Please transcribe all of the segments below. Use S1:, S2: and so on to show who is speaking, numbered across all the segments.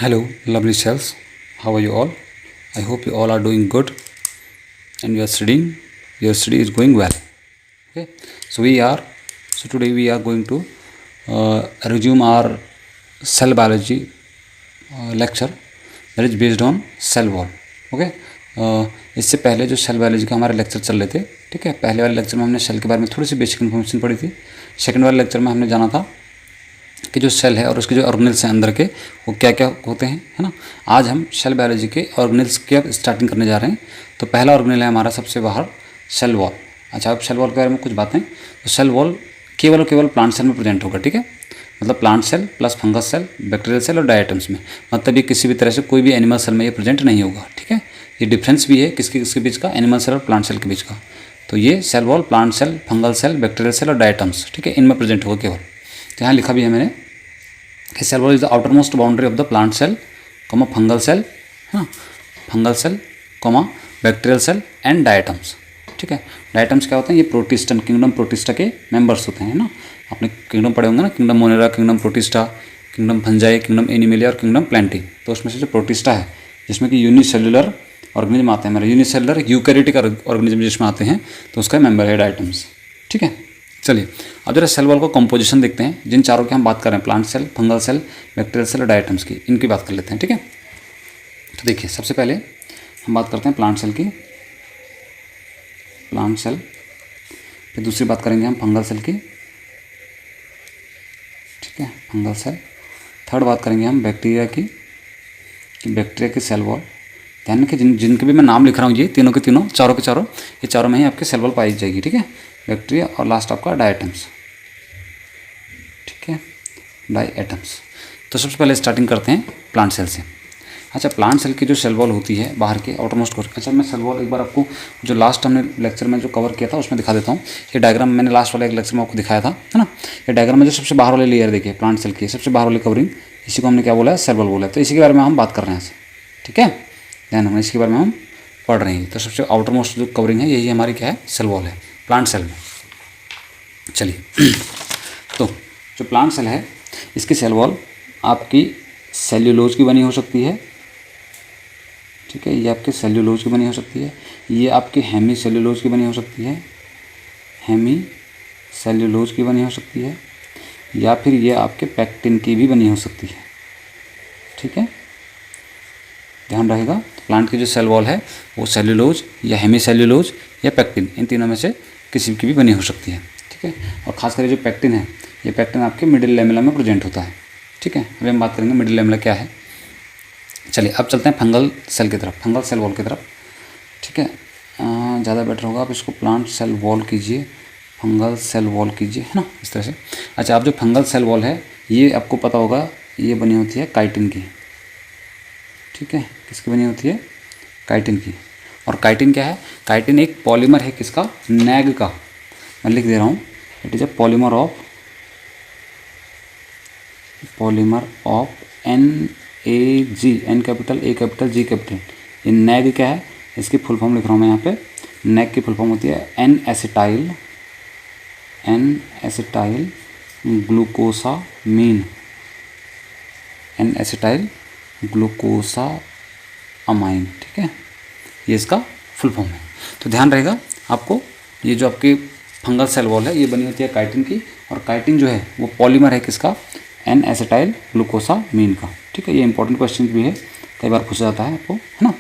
S1: Hello, lovely cells. How are you all? I hope you all are doing good and you are studying. Your study is going well. Okay, so today we are going to resume our cell biology lecture that is based on cell wall. Okay, इससे पहले जो cell biology का हमारे lecture चल रहे थे, ठीक है, पहले वाले लेक्चर में हमने सेल के बारे में थोड़ी सी बेसिक इन्फॉर्मेशन पढ़ी थी। सेकंड वाले लेक्चर में हमने जाना था कि जो सेल है और उसके जो ऑर्गेनेल्स हैं अंदर के वो क्या क्या होते हैं, है ना। आज हम सेल बायोलॉजी के ऑर्गेनेल्स की अब स्टार्टिंग करने जा रहे हैं। तो पहला ऑर्गेनेल है हमारा सबसे बाहर सेल वॉल। अच्छा, अब सेल वॉल के बारे में कुछ बातें। तो सेल वॉल केवल और केवल प्लांट सेल में प्रेजेंट होगा, ठीक है, मतलब plant cell plus fungus cell, bacterial cell और डायटम्स में, मतलब ये किसी भी तरह से कोई भी एनिमल सेल में ये प्रेजेंट नहीं होगा, ठीक है। ये डिफरेंस भी है किसके किसके बीच का, एनिमल सेल और प्लांट सेल के बीच का। तो ये cell wall plant cell, fungal cell, bacterial cell और डायटम्स, ठीक है, इनमें प्रेजेंट होगा केवल। तो यहाँ लिखा भी है मैंने कि cell wall is the outermost boundary of the plant cell, fungal cell, हाँ, fungal cell, bacterial cell and diatoms, ठीक है। डायटम्स क्या होते हैं, ये प्रोटिस्टन किंगडम प्रोटिस्टा के मेंबर्स होते हैं ना। आपने किंगडम पढ़े होंगे ना, kingdom Monera, kingdom Protista, kingdom Fungi, kingdom Animalia और किंगडम प्लांटी। तो उसमें से जो प्रोटिस्टा है जिसमें कि यूनिसेलुलर ऑर्गेनिज्म आते हैं, हमारे यूनिसेलुलर यूकैरियोटिक ऑर्गेनिज्म जिसमें आते हैं, तो उसका मेंबर है डायटम्स, ठीक है। चलिए अब जरा सेल वॉल को कंपोजिशन देखते हैं, जिन चारों की हम बात कर रहे हैं, plant cell, fungal cell, bacterial cell और डायटम्स की, इनकी बात कर लेते हैं, ठीक है। तो देखिए सबसे पहले हम बात करते हैं प्लांट सेल की, प्लांट सेल, फिर दूसरी बात करेंगे हम फंगल सेल की, ठीक है, फंगल सेल। थर्ड बात करेंगे हम बैक्टीरिया की, कि बैक्टीरिया की सेल वॉल। ध्यान रखिए जिनके भी मैं नाम लिख रहा हूँ, ये तीनों के तीनों, चारों के चारों, ये चारों में ही आपके सेल वॉल पाई जाएगी, ठीक है, बैक्टीरिया और लास्ट आपका डायटम्स, ठीक है, डायटम्स। तो सबसे पहले स्टार्टिंग करते हैं प्लांट सेल से। अच्छा, प्लांट सेल की जो सेल वॉल होती है बाहर के आउटरमोस्ट कोर, अच्छा मैं सेल वॉल एक बार आपको जो लास्ट हमने लेक्चर में जो कवर किया था उसमें दिखा देता हूँ। ये डायग्राम मैंने लास्ट वाले एक लेक्चर में आपको दिखाया था, है ना। ये डायग्राम में जो सबसे बाहर वाली लेयर देखिए प्लांट सेल की, सबसे बाहर वाली कवरिंग, इसी को हमने क्या बोला है, सेल वॉल बोला है। तो इसी के बारे में हम बात कर रहे हैं, ठीक है, ध्यान रखना, इसके बारे में हम पढ़ रहे हैं। तो सबसे आउटर मोस्ट जो कवरिंग है यही हमारी क्या है, सेल वॉल है प्लांट सेल में। चलिए तो जो प्लांट सेल है इसकी सेल वॉल आपकी सेल्यूलोज की बनी हो सकती है, ठीक है, ये आपके सेल्यूलोज की बनी हो सकती है, ये आपके हेमी सेल्यूलोज की बनी हो सकती है, हेमी सेल्यूलोज की बनी हो सकती है, या फिर ये आपके पैक्टिन की भी बनी हो सकती है, ठीक है, ध्यान रहेगा। प्लांट की जो सेल वॉल है वो सेल्यूलोज या हेमी सेल्यूलोज या पैक्टिन, इन तीनों में से किसी की भी बनी हो सकती है, ठीक है। और खासकर जो पैक्टिन है, ये पैक्टिन आपके मिडिल लेमेला में प्रेजेंट होता है, ठीक है। अभी हम बात करेंगे मिडिल लेमेला क्या है। चलिए अब चलते हैं फंगल सेल की तरफ, फंगल सेल वॉल की तरफ, ठीक है। ज़्यादा बेटर होगा आप इसको प्लांट सेल वॉल कीजिए, फंगल सेल वॉल कीजिए, है ना, इस तरह से। अच्छा, अब जो फंगल सेल वॉल है ये आपको पता होगा ये बनी होती है काइटिन की, ठीक है, किसकी बनी होती है, काइटिन की। और काइटिन क्या है, काइटिन एक पॉलीमर है किसका, नैग का। मैं लिख दे रहा हूँ, it is a polymer of NAG, N capital, A capital, G capital. ये नैग क्या है, इसकी फुल फॉर्म लिख रहा हूँ मैं यहाँ पे। नैग की फुल फॉर्म होती है N acetyl glucosamine, N acetyl glucosamine, ठीक है, ये इसका फुल फॉर्म है। तो ध्यान रहेगा आपको, ये जो आपकी फंगल सेल वॉल है ये बनी होती है काइटिन की, और काइटिन जो है वो पॉलीमर है किसका, N एसिटाइल ग्लूकोसामीन का, ठीक है। ये इंपॉर्टेंट क्वेश्चन भी है, कई बार पूछा जाता है आपको, है ना,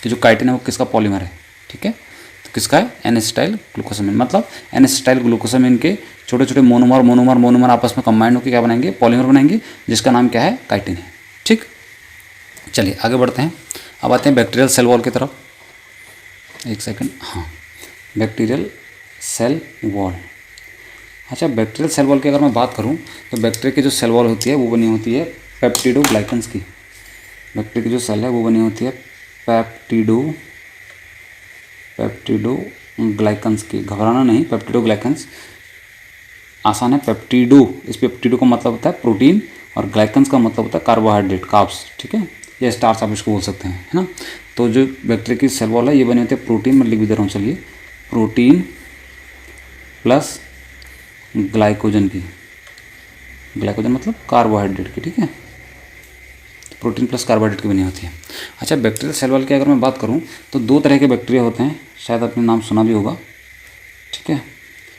S1: कि जो काइटिन है वो किसका पॉलीमर है, ठीक है। तो किसका है, N एसिटाइल ग्लूकोसामीन, मतलब N एसिटाइल ग्लूकोसामीन के छोटे छोटे मोनोमर आपस में कंबाइंड होकर क्या बनाएंगे, पॉलीमर बनाएंगे, जिसका नाम क्या है, काइटिन है, ठीक। चलिए आगे बढ़ते हैं। अब आते हैं बैक्टीरियल सेल वॉल की तरफ, एक सेकंड, हाँ, बैक्टीरियल सेल वॉल। अच्छा, बैक्टीरियल सेल वॉल की अगर मैं बात करूं तो बैक्टीरिया की जो सेल वॉल होती है वो बनी होती है पेप्टिडोग्लाइकन्स की। बैक्टीरिया की जो सेल है वो बनी होती है पेप्टिडोग्लाइकन्स की। घबराना नहीं, पेप्टिडोग्लाइकन्स आसान है, पेप्टिडो, इस पेप्टिडो का मतलब होता है प्रोटीन और ग्लाइकन्स का मतलब होता है कार्बोहाइड्रेट, कार्ब्स, ठीक है, या स्टार्च आप इसको बोल सकते हैं, है ना। तो जो बैक्टीरिया की सेल वॉल है ये बनी होती है प्रोटीन, मैं लिख भी दे रहा हूँ, चलिए, प्रोटीन प्लस ग्लाइकोजन की, ग्लाइकोजन मतलब कार्बोहाइड्रेट की, ठीक है। प्रोटीन प्लस कार्बोहाइड्रेट की बनी होती है। अच्छा, बैक्टीरियल सेल वॉल की अगर मैं बात करूँ तो 2 तरह के बैक्टीरिया होते हैं, शायद आपने नाम सुना भी होगा। ठीक है,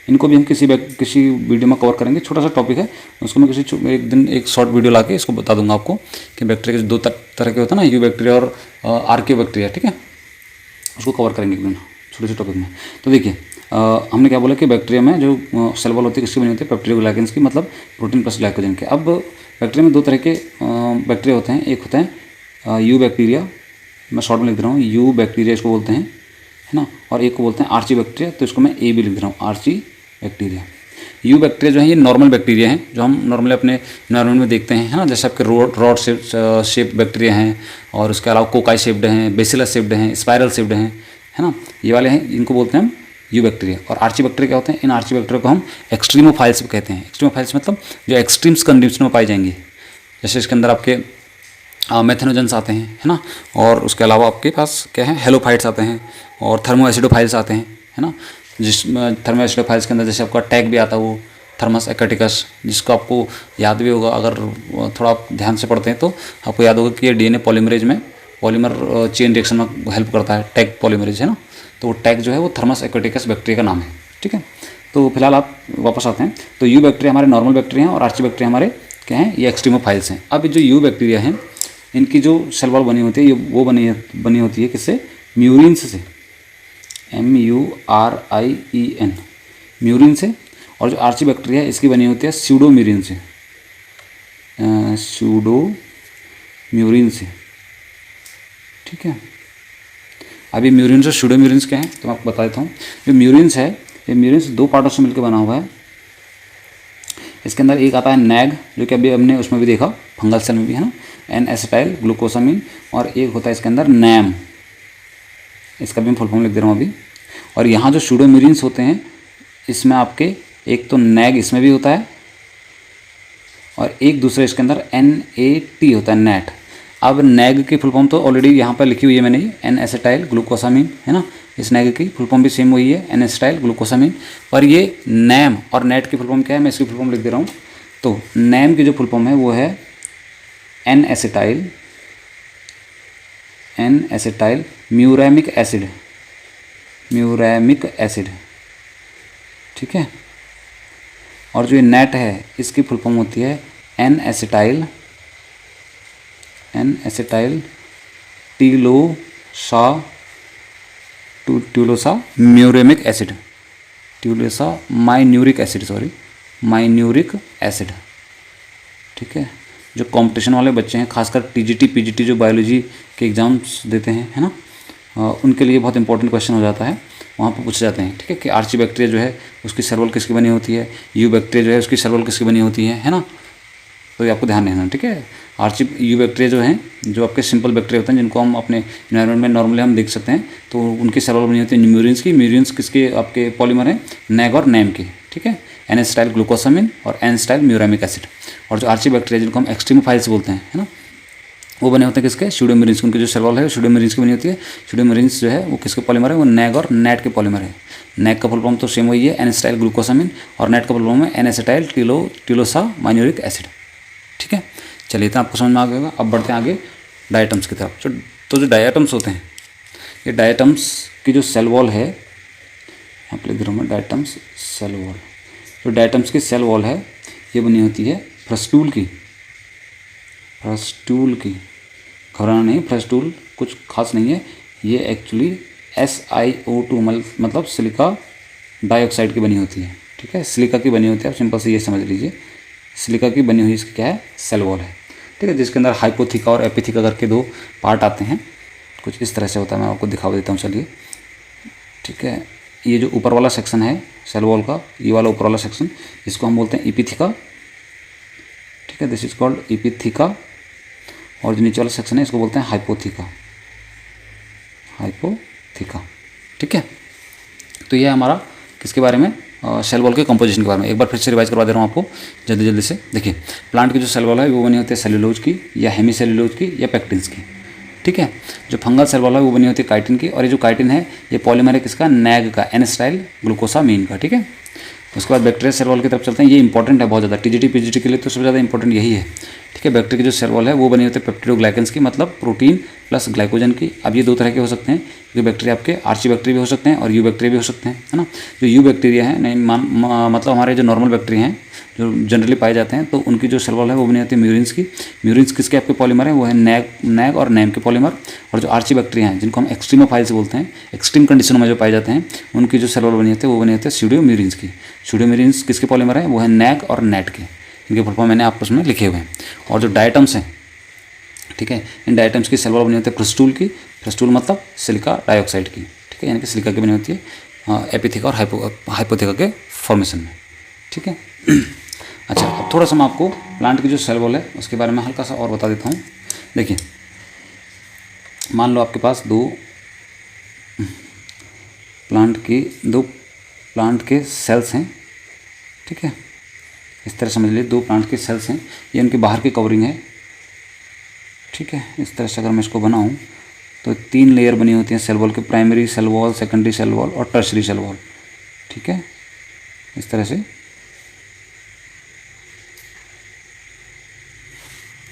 S1: इनको भी हम किसी वीडियो में कवर करेंगे। छोटा सा टॉपिक है, उसको मैं एक दिन एक शॉर्ट वीडियो ला के इसको बता दूंगा आपको कि बैक्टीरिया के 2 तरह के होते हैं ना, यू बैक्टीरिया और आर्कियो बैक्टीरिया। ठीक है, उसको कवर करेंगे एक दिन छोटे से टॉपिक में। तो देखिए, हमने क्या बोला कि बैक्टीरिया में जो सेल वॉल होती है किसकी बनी होती है, पेप्टिडोग्लाइकेंस की, मतलब प्रोटीन प्लस ग्लाइकोजन के। अब बैक्टीरिया में 2 तरह के बैक्टीरिया होते हैं। एक होता है यू बैक्टीरिया, मैं शॉर्ट में लिख रहा हूँ, यू बैक्टीरिया इसको बोलते हैं, है ना, और एक को बोलते हैं आर्ची बैक्टीरिया, तो इसको मैं ए भी लिख रहा हूँ, आर्ची बैक्टीरिया। यू बैक्टीरिया जो है ये नॉर्मल बैक्टीरिया हैं जो हम नॉर्मली अपने एनवायरनमेंट में देखते हैं, है ना, जैसे आपके रॉड शेप बैक्टीरिया हैं, और उसके अलावा कोकाई शेप्ड हैं, बेसिलस शेप्ड हैं, स्पाइरल शेप्ड हैं, है ना, ये वाले हैं, इनको बोलते हैं हम यू बैक्टीरिया। और आर्ची बैक्टीरिया क्या होते हैं, इन आर्ची बैक्टीरिया को हम एक्सट्रीमोफाइल्स कहते हैं। एक्सट्रीमोफाइल्स मतलब जो एक्सट्रीम्स कंडीशन में पाई जाएंगी, जैसे इसके अंदर आपके मेथेनोजेंस आते हैं, है ना, और उसके अलावा आपके पास क्या है, हेलोफाइट्स आते हैं और थर्मोएसिडोफाइल्स आते हैं, है ना, जिसमें थर्मोएसिडोफाइल्स के अंदर जैसे आपका टैग भी आता है, वो थर्मस एक्वाटिकस, जिसको आपको याद भी होगा, अगर थोड़ा आप ध्यान से पढ़ते हैं तो आपको याद होगा कि ये डीएनए पॉलीमरेज में पॉलीमर चेन रिएक्शन में हेल्प करता है, टैग पॉलीमरेज, है ना। तो वो टैग जो है वो थर्मस एक्वाटिकस बैक्टीरिया का नाम है। ठीक है, तो फिलहाल आप वापस आते हैं। तो यू बैक्टीरिया हमारे नॉर्मल बैक्टीरिया हैं और आर्ची बैक्टीरिया हमारे क्या हैं, ये एक्सट्रीमोफाइल्स हैं। अब जो यू बैक्टीरिया हैं इनकी जो सेल वॉल बनी होती है, ये वो बनी होती है किससे, म्यूरिन्स से, MURIEN, म्यूरिन से। और जो आर्ची बैक्टीरिया है इसकी बनी होती है स्यूडोम्यूरिन से, स्यूडोम्यूरिन से। ठीक है, अभी म्यूरिन और स्यूडोम्यूरिन क्या हैं तो मैं आपको बता देता हूँ। जो म्यूरिन्स है, ये म्यूरिन्स 2 पार्टों से मिलकर बना हुआ है। इसके अंदर एक आता है नैग, जो कि अभी हमने उसमें भी देखा, फंगल सेल में भी, है ना, N-एसिटाइल ग्लूकोसामिन, और एक होता है इसके अंदर नैम, इसका भी मैं फुल फॉर्म लिख दे रहा हूँ अभी। और यहाँ जो स्यूडोम्यूरिन्स होते हैं इसमें आपके एक तो नैग इसमें भी होता है, और एक दूसरे इसके अंदर NAT होता है, नैट। अब नैग की फुल फॉर्म तो ऑलरेडी यहाँ पर लिखी हुई है मैंने, N-एसिटाइल ग्लूकोसामिन, है ना, इस नैग की फुल फॉर्म भी सेम वही है, N-एसिटाइल ग्लूकोसामिन। पर ये नैम और नैट की फुल फॉर्म क्या है, मैं इसकी फुल फॉर्म लिख दे रहा हूँ। तो नैम की जो फुल फॉर्म है वो है N-एसिटाइल म्यूरैमिक एसिड, ठीक है। और जो ये नैट है इसकी फुल फॉर्म होती है N-एसिटाइल ट्यूलोसा म्यूरेमिक एसिड, माइन्यूरिक एसिड। ठीक है, जो कंपटीशन वाले बच्चे हैं, खासकर TGT PGT जो बायोलॉजी के एग्जाम्स देते हैं, है ना, उनके लिए बहुत इंपॉर्टेंट क्वेश्चन हो जाता है, वहाँ पर पूछे जाते हैं। ठीक है, कि आर्ची बैक्टीरिया जो है उसकी सेल वॉल किसकी बनी होती है, यू बैक्टीरिया जो है उसकी सेल वॉल किसकी बनी होती है ना, तो ये आपको ध्यान देना। ठीक है, आर्ची यू बैक्टीरिया जो हैं, जो आपके सिंपल बैक्टीरिया होते हैं जिनको हम अपने इन्वायरमेंट में नॉर्मली हम देख सकते हैं, तो उनकी सेल वॉल बनी होती है म्यूरिन्स की। म्यूरिन्स किसके आपके पॉलीमर हैं, नैग और नैम के। ठीक है, N-एसिटाइल ग्लूकोसामिन और N-एसिटाइल म्यूरेमिक एसिड। और जो आर्ची बैक्टीरिया जिनको हम एक्सट्रीमोफाइल्स बोलते हैं, है ना, वो बने होते हैं किसके, स्यूडोम्यूरिन्स। उनकी जो सेल वॉल है स्यूडोम्यूरिन्स की बनी होती है। स्यूडोम्यूरिन्स जो है वो किसके पॉलीमर है, वो नैग और नैट के पॉलीमर है। नैग का फुल फॉर्म तो सेम वही है, N-एसिटाइल ग्लूकोसामिन, और नैट का फुल फॉर्म है N-एसिटाइल टिलोसा माइन्यूरिक एसिड। ठीक है, चलिए इतना आपको समझ में आ गया होगा। अब बढ़ते हैं आगे डायटम्स की तरफ। तो जो डायटम्स होते हैं, ये डायटम्स की जो सेल वॉल है, यहाँ पर लिख रहा हूँ मैं, डायटम्स सेल वॉल। जो डायटम्स की सेल वॉल है ये बनी होती है फ्रस्टूल की। घबराना नहीं, फ्रस्टूल कुछ खास नहीं है, ये एक्चुअली SiO2 मतलब सिलिका डाइऑक्साइड की बनी होती है। ठीक है, सिलिका की बनी होती है, आप सिंपल से ये समझ लीजिए, सिलिका की बनी हुई इसकी क्या है, सेल वॉल है। ठीक है, जिसके अंदर हाइपोथिका और एपिथिका करके 2 पार्ट आते हैं, कुछ इस तरह से होता है, मैं आपको दिखा देता हूँ, चलिए। ठीक है, ये जो ऊपर वाला सेक्शन है सेल वॉल का, ये वाला ऊपर वाला सेक्शन, इसको हम बोलते हैं एपिथिका। ठीक है, दिस इज कॉल्ड एपिथिका। और जो नीचे वाला सेक्शन है इसको बोलते हैं हाइपोथिका। ठीक है, तो ये हमारा किसके बारे में, सेल वॉल के कंपोजिशन के बारे में। एक बार फिर से रिवाइज करवा दे रहा हूँ आपको जल्दी से। देखिए, प्लांट की जो सेल वॉल है वो बनी होती है सेल्यूलोज की, या हेमी सेल्यूलोज की, या पेक्टिन्स की। ठीक है, जो फंगल सेल वॉल है वो बनी होती है काइटिन की, और ये जो काइटिन है ये पॉलीमर है किसका, नैग का, N-एसिटाइल ग्लूकोसामिन का। ठीक है, उसके बाद बैक्टीरिया सेल वॉल की तरफ चलते हैं। ये इंपॉर्टेंट है बहुत ज़्यादा, टीजीटी पीजीटी के लिए तो सबसे ज़्यादा इंपॉर्टेंट यही है, ठीक है। बैक्टीरिया की जो सेल वॉल है वो बनी होती है पेप्टिडोग्लाइकेंस की, मतलब प्रोटीन प्लस ग्लाइकोजन की। अब ये दो तरह के हो सकते हैं, क्योंकि बैक्टीरिया आपके आर्ची बैक्टीरिया भी हो सकते हैं और यू बैक्टीरिया भी हो सकते हैं, है ना। जो यू बैक्टीरिया है नहीं मतलब हमारे जो नॉर्मल बैक्टीरिया हैं जो जनरली पाए जाते हैं, तो उनकी जो सेल वॉल है वो बनी होती है म्यूरिन्स की। म्यूरिन्स किसके आपके पॉलीमर हैं, वो है नैग और नैम के पॉलीमर। और जो आर्ची बैक्टीरिया हैं जिनको हम एक्सट्रीमोफाइल्स बोलते हैं, एक्सट्रीम कंडीशनों में जो पाए जाते हैं, उनकी जो सेल वॉल बनी होती है वो बनी होती है स्यूडोम्यूरिन्स की। स्यूडोम्यूरिन्स किसके पॉलीमर हैं, वो है नैग और नैट के। इनके फुल फॉर्म मैंने आपस में लिखे हुए हैं। और जो डायटम्स हैं, ठीक है, इन डायटम्स की सेल वॉल बनी होती है फ्रस्टूल की। फ्रस्टूल मतलब सिलिका डाइऑक्साइड की, ठीक है, यानी कि सिलिका की बनी होती है एपिथिका और हाइपोथिका के फॉर्मेशन में, ठीक है। अच्छा, अब थोड़ा सा मैं आपको प्लांट की जो सेल वॉल है उसके बारे में हल्का सा और बता देता हूँ। देखिए, मान लो आपके पास दो प्लांट के सेल्स हैं, ठीक है। इस तरह समझ लीजिए, दो प्लांट के सेल्स हैं, ये उनकी बाहर की कवरिंग है, ठीक है। इस तरह से अगर मैं इसको बनाऊँ तो 3 लेयर बनी होती हैं सेल वॉल के, primary cell wall, secondary cell wall और टर्शरी सेल वॉल, ठीक है, इस तरह से,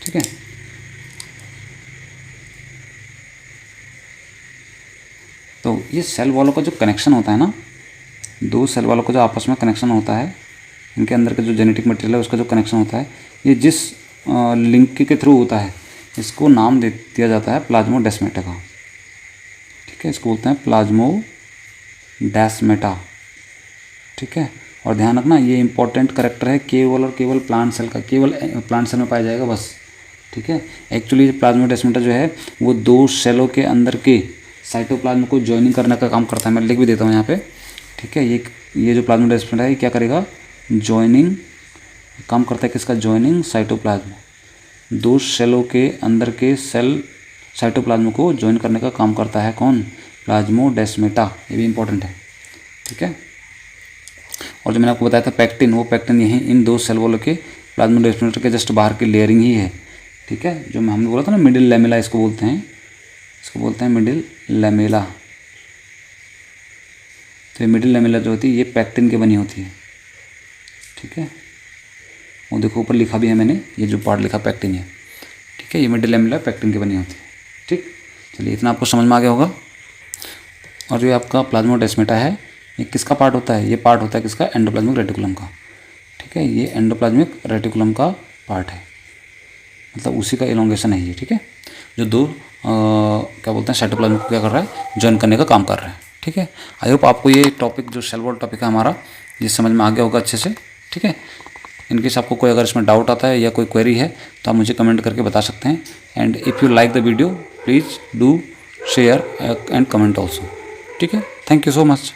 S1: ठीक है। तो ये सेल वॉलों का जो कनेक्शन होता है ना, दो सेल वॉलों का जो आपस में कनेक्शन होता है, इनके अंदर का जो जेनेटिक मटेरियल है उसका जो कनेक्शन होता है, ये जिस लिंक के थ्रू होता है, इसको नाम दे दिया जाता है प्लाज्मोडेस्माटा का, ठीक है। इसको बोलते हैं प्लाज्मोडेस्माटा, ठीक है। और ध्यान रखना, ये इंपॉर्टेंट करेक्टर है केवल और केवल प्लांट सेल का, केवल प्लांट सेल में पाया जाएगा बस, ठीक है। एक्चुअली प्लाज्मोडेस्माटा जो है वो दो सेलों के अंदर के साइटोप्लाज्म को ज्वाइनिंग करने का काम करता है। मैं लिख भी देता हूँ यहाँ पे, ठीक है। ये जो प्लाज्मोडेस्माटा है ये क्या करेगा, ज्वाइनिंग काम करता है, किसका, ज्वाइनिंग साइटोप्लाज्म। दो सेलों के अंदर के सेल साइटोप्लाज्म को ज्वाइन करने का काम करता है कौन, प्लाज्मोडेस्माटा। ये भी इंपॉर्टेंट है, ठीक है। और जो मैंने आपको बताया था पैक्टिन, वो पैक्टिन यहीं इन दो सेल वॉल के प्लाज्मोडेस्माटा के जस्ट बाहर की लेयरिंग ही है, ठीक है। जो हमने बोला था ना मिडिल लैमेला इसको बोलते हैं, मिडिल लैमेला। तो ये मिडिल लैमेला जो होती है ये पैक्टिन के बनी होती है, ठीक है। वो देखो ऊपर लिखा भी है मैंने, ये जो पार्ट लिखा पैक्टिन है, ठीक है। ये मिडिल लैमेला पैक्टिन की बनी होती है, ठीक। चलिए, इतना आपको समझ में आ गया होगा। और जो आपका प्लाज्मोडेस्माटा है ये किसका पार्ट होता है, ये पार्ट होता है किसका, एंडोप्लाज्मिक रेटिकुलम का, ठीक है। ये एंडोप्लाज्मिक रेटिकुलम का पार्ट है, मतलब उसी का इलोंगेशन है ये, ठीक है। जो दो क्या बोलते हैं साइटोप्लाज्म को क्या कर रहा है, ज्वाइन करने का काम कर रहा है, ठीक है। आई होप आपको ये टॉपिक जो सेल वॉल टॉपिक है हमारा, ये समझ में आ गया होगा अच्छे से, ठीक है। इनकेस आपको कोई अगर इसमें डाउट आता है या कोई क्वेरी है तो आप मुझे कमेंट करके बता सकते हैं। And if you like the video please do share and comment also, ठीक है। Thank you so much.